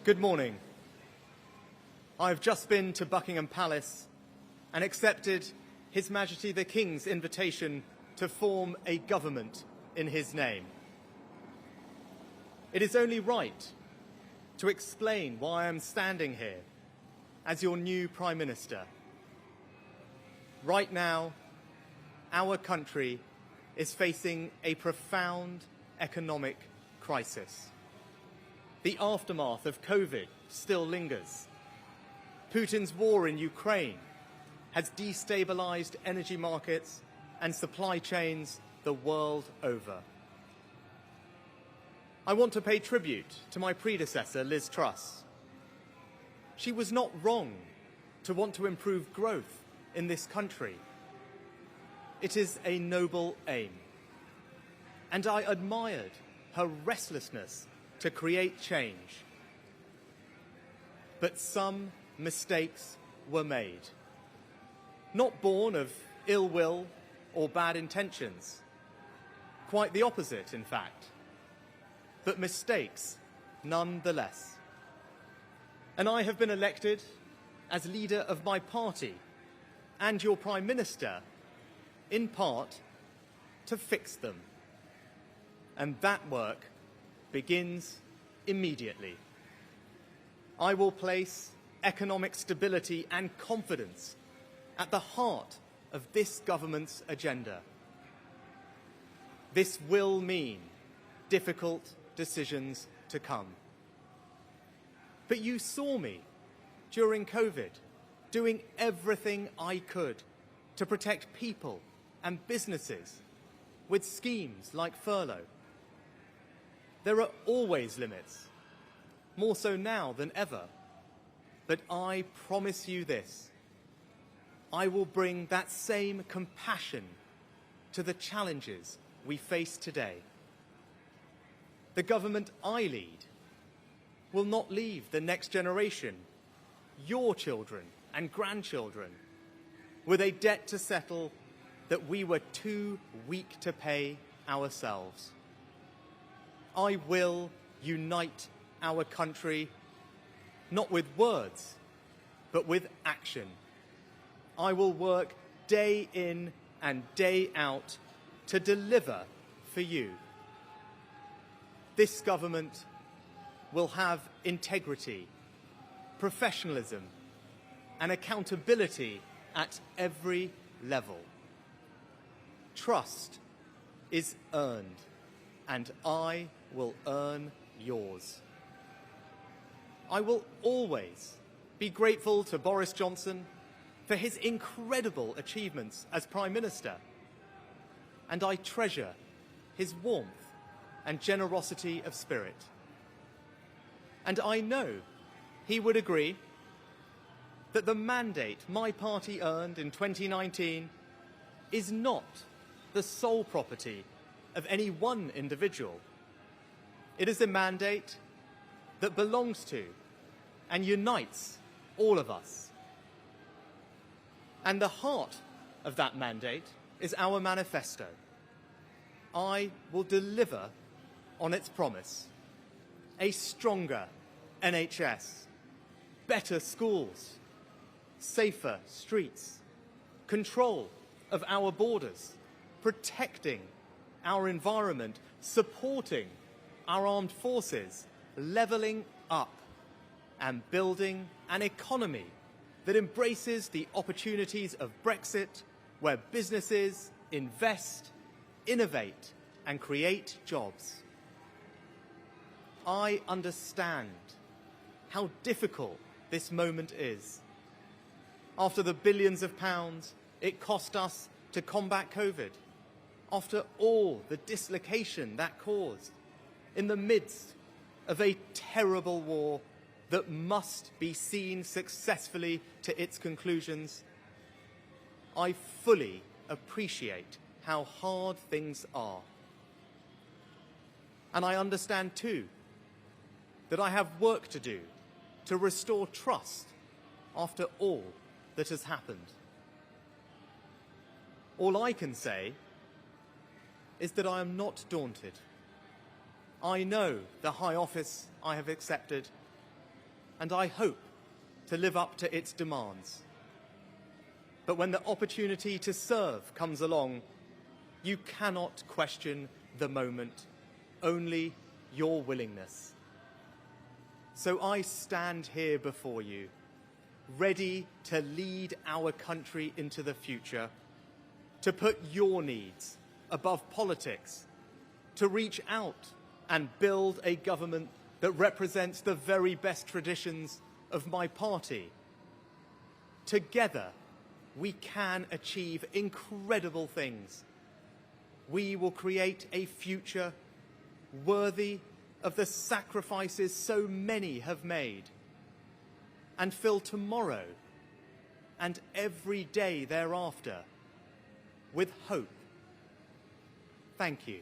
Good morning. I have just been to Buckingham Palace and accepted His Majesty the King's invitation to form a government in his name. It is only right to explain why I am standing here as your new Prime Minister. Right now, our country is facing a profound economic crisis. The aftermath of COVID still lingers. Putin's war in Ukraine has destabilized energy markets and supply chains the world over. I want to pay tribute to my predecessor, Liz Truss. She was not wrong to want to improve growth in this country. It is a noble aim. And I admired her restlessness to create change. But some mistakes were made. Not born of ill will or bad intentions. Quite the opposite, in fact. But mistakes nonetheless. And I have been elected as leader of my party and your Prime Minister, in part, to fix them. And that work begins immediately. I will place economic stability and confidence at the heart of this government's agenda. This will mean difficult decisions to come. But you saw me during COVID doing everything I could to protect people and businesses with schemes like furlough. There are always limits, more so now than ever. But I promise you this, I will bring that same compassion to the challenges we face today. The government I lead will not leave the next generation, your children and grandchildren, with a debt to settle that we were too weak to pay ourselves. I will unite our country, not with words, but with action. I will work day in and day out to deliver for you. This government will have integrity, professionalism, and accountability at every level. Trust is earned, and I will earn yours. I will always be grateful to Boris Johnson for his incredible achievements as Prime Minister, and I treasure his warmth and generosity of spirit. And I know he would agree that the mandate my party earned in 2019 is not the sole property of any one individual. It is a mandate that belongs to and unites all of us. And the heart of that mandate is our manifesto. I will deliver on its promise. A stronger NHS, better schools, safer streets, control of our borders, protecting our environment, supporting our armed forces, levelling up and building an economy that embraces the opportunities of Brexit, where businesses invest, innovate and create jobs. I understand how difficult this moment is. After the billions of pounds it cost us to combat COVID, after all the dislocation that caused, in the midst of a terrible war that must be seen successfully to its conclusions, I fully appreciate how hard things are. And I understand too that I have work to do to restore trust after all that has happened. All I can say is that I am not daunted. I know the high office I have accepted, and I hope to live up to its demands. But when the opportunity to serve comes along, you cannot question the moment, only your willingness. So I stand here before you, ready to lead our country into the future, to put your needs above politics, to reach out and build a government that represents the very best traditions of my party. Together, we can achieve incredible things. We will create a future worthy of the sacrifices so many have made, and fill tomorrow and every day thereafter with hope. Thank you.